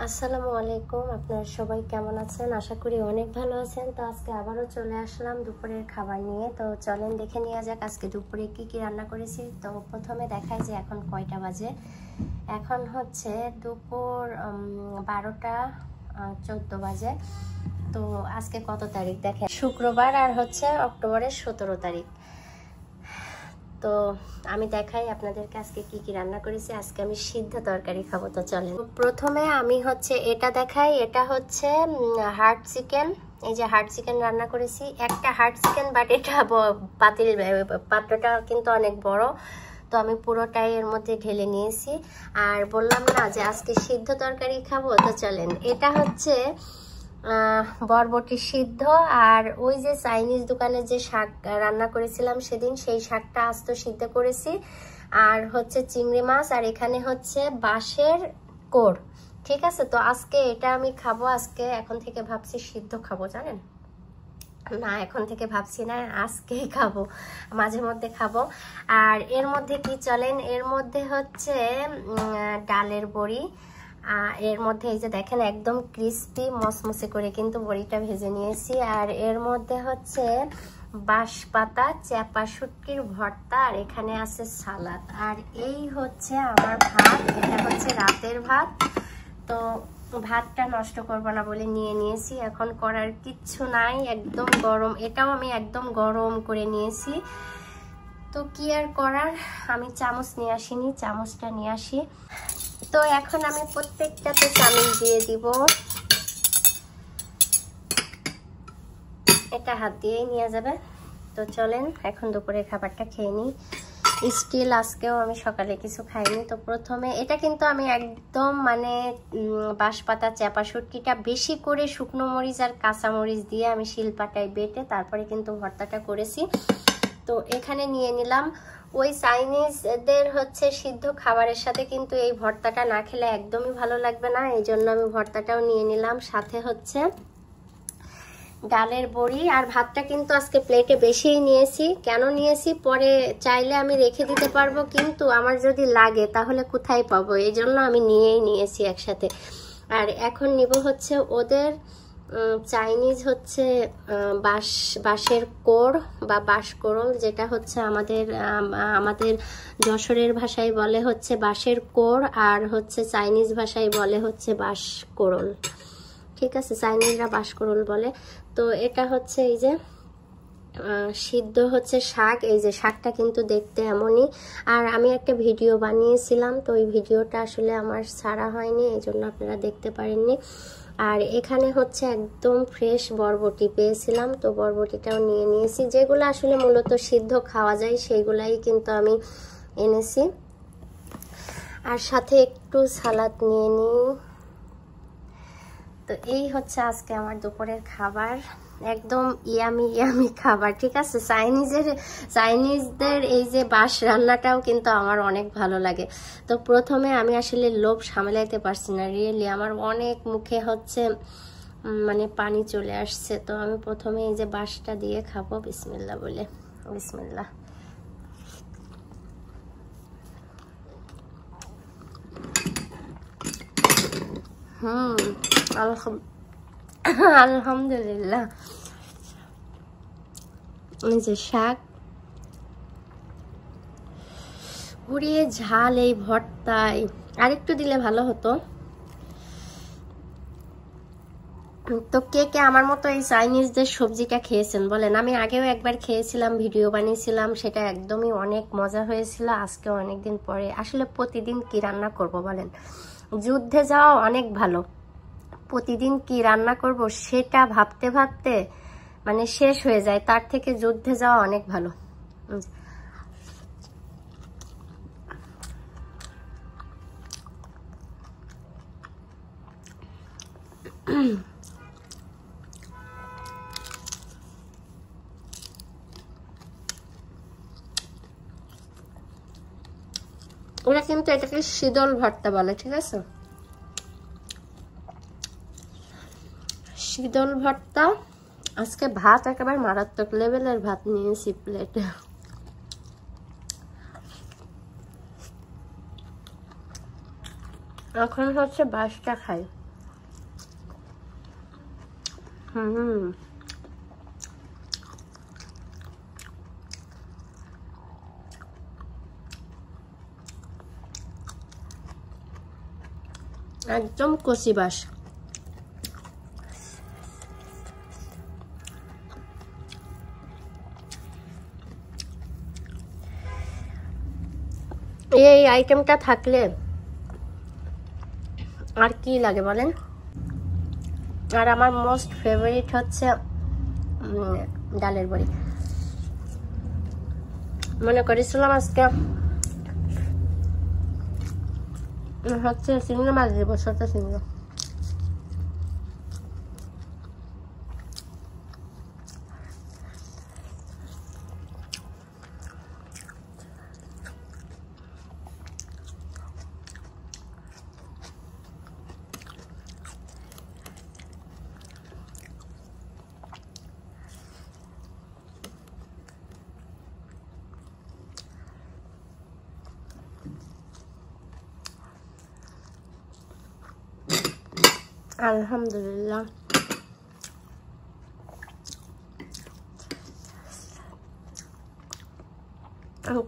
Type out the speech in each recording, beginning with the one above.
আসসালামু আলাইকুম, আপনারা সবাই কেমন আছেন? আশা করি অনেক ভালো আছেন। তো আজকে আবারও চলে আসলাম দুপুরের খাবার নিয়ে। তো চলেন দেখে নেওয়া যাক আজকে দুপুরে কি কি রান্না করেছি। তো প্রথমে দেখাই যে এখন কয়টা বাজে। এখন হচ্ছে দুপুর 12টা 14 বাজে। তো আজকে কত তারিখ দেখেন, শুক্রবার, আর হচ্ছে অক্টোবরের 17 তারিখ। তো আমি দেখাই আপনাদেরকে আজকে কি কি রান্না করেছি। আজকে আমি সিদ্ধ তরকারি খাবো। তো চলেন প্রথমে আমি হচ্ছে এটা দেখাই। এটা হচ্ছে হার্ড চিকেন। এই যে হার্ড চিকেন রান্না করেছি, একটা হার্ড চিকেন, বাট এটা পাত্রটা কিন্তু অনেক বড়, তো আমি পুরোটাই এর মধ্যে ঢেলে নিয়েছি। আর বললাম না যে আজকে সিদ্ধ তরকারি খাবো। তো চলেন, এটা হচ্ছে বরবটি সিদ্ধ, আর ওই যে চাইনিজ দোকানে যে শাক রান্না করেছিলাম সেদিন, সেই শাকটা আস্ত সিদ্ধ করেছি। আর হচ্ছে চিংড়ি মাছ, আর এখানে হচ্ছে বাঁশের কোড়। ঠিক আছে, তো আজকে এটা আমি খাবো। আজকে এখন থেকে ভাবছি সিদ্ধ খাবো, জানেন না, এখন থেকে ভাবছি না, আজকেই খাবো, মাঝে মধ্যে খাবো। আর এর মধ্যে কি চলেন, এর মধ্যে হচ্ছে ডালের বড়ি। এর মধ্যে এই যে দেখেন একদম ক্রিস্পি মসমসে করে কিন্তু বড়িটা ভেজে নিয়েছি। আর এর মধ্যে হচ্ছে বাঁশপাতা চ্যাপা শুটকির ভর্তা, আর এখানে আছে সালাদ। আর এই হচ্ছে আমার ভাত, এটা হচ্ছে রাতের ভাত। তো ভাতটা নষ্ট করব না বলে নিয়ে নিয়েছি, এখন করার কিচ্ছু নাই, একদম গরম। এটাও আমি একদম গরম করে নিয়েছি। তো কি আর করার, আমি চামচ নিয়ে আসিনি, চামচটা নিয়ে আসি। তো এখন আমি প্রত্যেকটাতে চামচ দিয়ে দিব। এটা হাত দিয়েই নিয়ে যাবে। তো চলেন এখন দুপুরে খাবারটা খেয়ে নিই। স্টিল আজকেও আমি সকালে কিছু খাইনি। তো প্রথমে এটা কিন্তু আমি একদম মানে বাঁশপাতা চ্যাপা শুটকিটা বেশি করে শুকনো মরিচ আর কাঁচা মরিচ দিয়ে আমি শিলপাটায় বেটে তারপরে কিন্তু ভর্তাটা করেছি। তো এখানে নিয়ে নিলাম। ওই চাইনিজদের হচ্ছে সিদ্ধ খাবারের সাথে কিন্তু এই ভর্তাটা না খেলে একদমই ভালো লাগবে না, এই জন্য আমি ভর্তাটাও নিয়ে নিলাম। সাথে হচ্ছে ডালের বড়ি, আর ভাতটা কিন্তু আজকে প্লেটে বেশিই নিয়েছি। কেন নিয়েছি, পরে চাইলে আমি রেখে দিতে পারবো, কিন্তু আমার যদি লাগে তাহলে কোথায় পাবো, এই জন্য আমি নিয়েই নিয়েছি একসাথে। আর এখন নিব হচ্ছে ওদের চাইনিজ হচ্ছে বাঁশের কোড় বা বাঁশকোড়ল, যেটা হচ্ছে আমাদের যশোরের ভাষায় বলে হচ্ছে বাঁশের কোড়, আর হচ্ছে চাইনিজ ভাষায় বলে হচ্ছে বাঁশকোড়ল। ঠিক আছে, চাইনিজরা বাঁশকোড়ল বলে। তো এটা হচ্ছে এই যে সিদ্ধ হচ্ছে শাক, এই যে শাকটা কিন্তু দেখতে এমনই। আর আমি একটা ভিডিও বানিয়েছিলাম, তো ওই ভিডিওটা আসলে আমার ছাড়া হয়নি, এই জন্য আপনারা দেখতে পারেননি। আর এখানে হচ্ছে একদম ফ্রেশ বরবটি পেয়েছিলাম, তো বরবটিটাও নিয়ে নিয়েছি। যেগুলো আসলে মূলত সিদ্ধ খাওয়া যায় সেইগুলাই কিন্তু আমি এনেছি। আর সাথে একটু সালাদ নিয়ে নিই। তো এই হচ্ছে আজকে আমার দুপুরের খাবার, একদম ইয়ামি ইয়ামি খাবার। ঠিক আছে, চাইনিজদের এই যে বাঁশ রান্নাটাও কিন্তু আমার অনেক ভালো লাগে। তো প্রথমে আমি আসলে লোভ সামলাইতে পারছি না, রিয়েলি আমার অনেক মুখে হচ্ছে মানে পানি চলে আসছে। তো আমি প্রথমে এই যে বাঁশটা দিয়ে খাবো, বিসমিল্লাহ বলে। বিসমিল্লাহ। আলহামদুলিল্লাহ। এই যে শাক ঘুরিয়ে ঝাল, এই ভর্তায় আরেকটু দিলে ভালো হতো। তো কে কে আমার মতো এই চাইনিজদের সবজিটা খেয়েছেন বলেন। আমি আগেও একবার খেয়েছিলাম, ভিডিও বানিয়েছিলাম, সেটা একদমই অনেক মজা হয়েছিল। আজকে অনেকদিন পরে আসলে প্রতিদিন কি রান্না করব বলেন, যুদ্ধে যাওয়া অনেক ভালো, প্রতিদিন কি রান্না করব সেটা ভাবতে ভাবতে মানে শেষ হয়ে যায়, তার থেকে যুদ্ধে যাওয়া অনেক ভালো। ওরা কিন্তু এটাকে শীতল ভর্তা বলে। ঠিক আছে, শীতল ভর্তা। আজকে ভাত একেবারে মারাত্মক লেভেলের ভাত নিয়েছি প্লেটে। এখন হচ্ছে বাঁশটা খাই। একদম কচি বাস। এই আইটেমটা থাকলে আর কি লাগে বলেন। আর আমার মোস্ট ফেভারিট হচ্ছে ডালের বড়ি। মনে করেছিলাম আজকে হচ্ছে চিংড়ি মাছ দেবো, ছোট চিংড়ি। আলহামদুলিল্লাহ।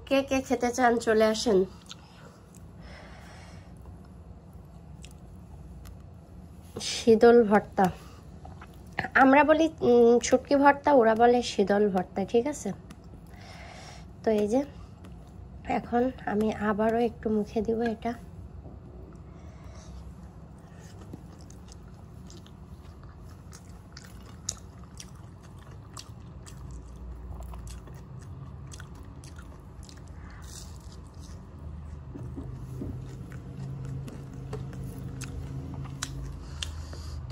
কে কে খেতে চান চলে আসেন। শীতল ভর্তা, আমরা বলি শুটকি ভর্তা, ওরা বলে শীতল ভর্তা, ঠিক আছে। তো এই যে এখন আমি আবারও একটু মুখে দিব এটা।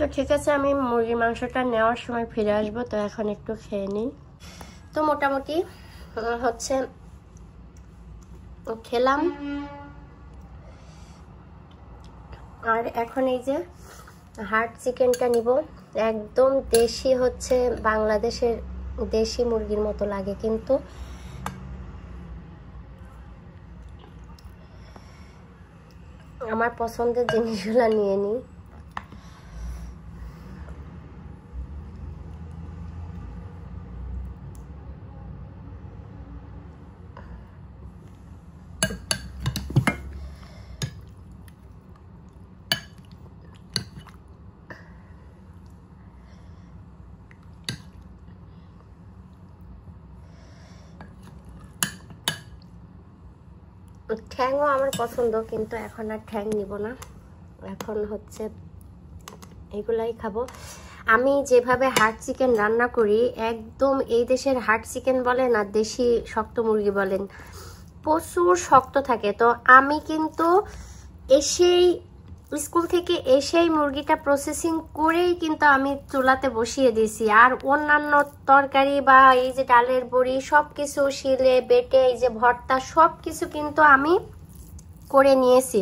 তো ঠিক আছে, আমি মুরগির মাংসটা নেওয়ার সময় ফিরে আসবো। তো এখন একটু খেয়ে নিই। তো মোটামুটি হচ্ছে খেলাম। আর এখন এই যে হার্ড চিকেনটা নিব। একদম দেশি, হচ্ছে বাংলাদেশের দেশি মুরগির মতো লাগে, কিন্তু আমার পছন্দের জিনিসগুলো নিয়ে নিই। ঠ্যাংও আমার পছন্দ, কিন্তু এখন আর ঠ্যাং নিব না, এখন হচ্ছে এগুলাই খাবো। আমি যেভাবে হার্ড চিকেন রান্না করি, একদম এই দেশের হার্ড চিকেন বলেন আর দেশি শক্ত মুরগি বলেন, প্রচুর শক্ত থাকে। তো আমি কিন্তু এসেই স্কুল থেকে এসেই মুরগিটা প্রসেসিং করেই কিন্তু আমি চুলাতে বসিয়ে দিয়েছি। আর অন্যান্য তরকারি বা এই যে ডালের বড়ি সব কিছু শিলে বেটে এই যে ভর্তা সব কিছু কিন্তু আমি করে নিয়েছি।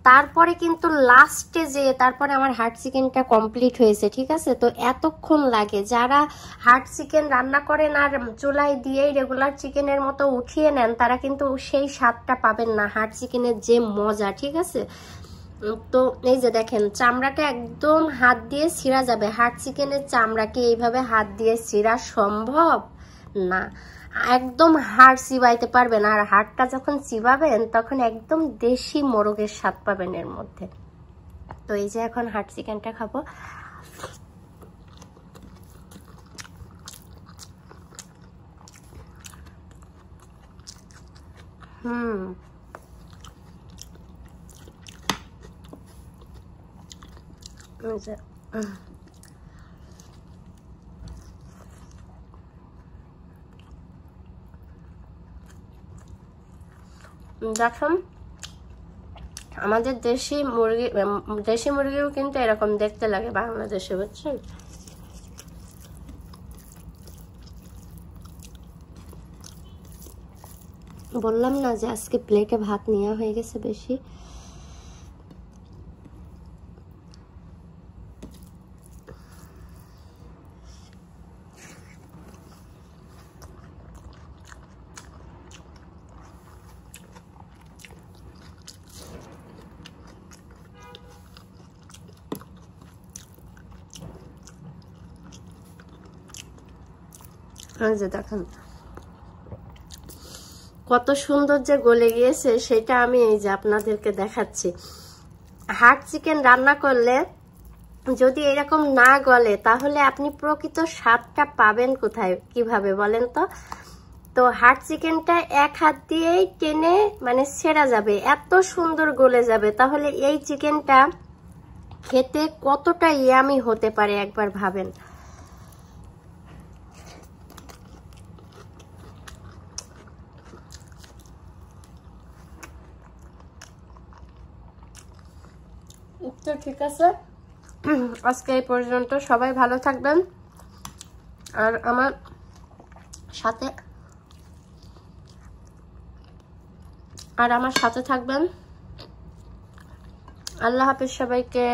তারপরে কিন্তু লাস্টে যে তারপরে আমার হার্ড চিকেনটা কমপ্লিট হয়েছে, ঠিক আছে। তো এতক্ষণ লাগে, যারা হার্ড চিকেন রান্না করেন আর চুলায় দিয়েই রেগুলার চিকেনের মতো উঠিয়ে নেন, তারা কিন্তু সেই স্বাদটা পাবেন না, হার্ড চিকেনের যে মজা, ঠিক আছে। তো এই যে দেখেন, চামড়াটা একদম হাত দিয়ে ছিঁড়া যাবে। হার্ড চিকেনের চামড়াকে এইভাবে হাত দিয়ে ছিঁড়া সম্ভব না, একদম হাড় চিবাইতে পারবেন। আর হাড়টা যখন চিবাবেন তখন একদম দেশি মোরগের স্বাদ পাবেন এর মধ্যে। তো এই যে এখন হার্ড চিকেনটা খাবো। দেখুন, আমাদের দেশি মুরগিও কিন্তু এরকম দেখতে লাগে বাংলাদেশে, বুঝছেন। বললাম না যে আজকে প্লেটে ভাত নেওয়া হয়ে গেছে বেশি। এই যে দেখেন কত সুন্দর যে গলে গিয়েছে, সেটা আমি এই যে আপনাদেরকে দেখাচ্ছি। হার্ড চিকেন রান্না করলে যদি এরকম না গলে তাহলে আপনি প্রকৃত স্বাদটা পাবেন কোথায়, কিভাবে বলেন তো? তো হার্ড চিকেনটা এক হাত দিয়েই টেনে মানে ছেঁড়া যাবে, এত সুন্দর গলে যাবে। তাহলে এই চিকেনটা খেতে কতটা ইয়ামি হতে পারে একবার ভাবেন। তো ঠিক আছে, আজকে এই পর্যন্ত। সবাই ভালো থাকবেন আর আমার সাথে থাকবেন। আল্লাহ হাফেজ সবাইকে।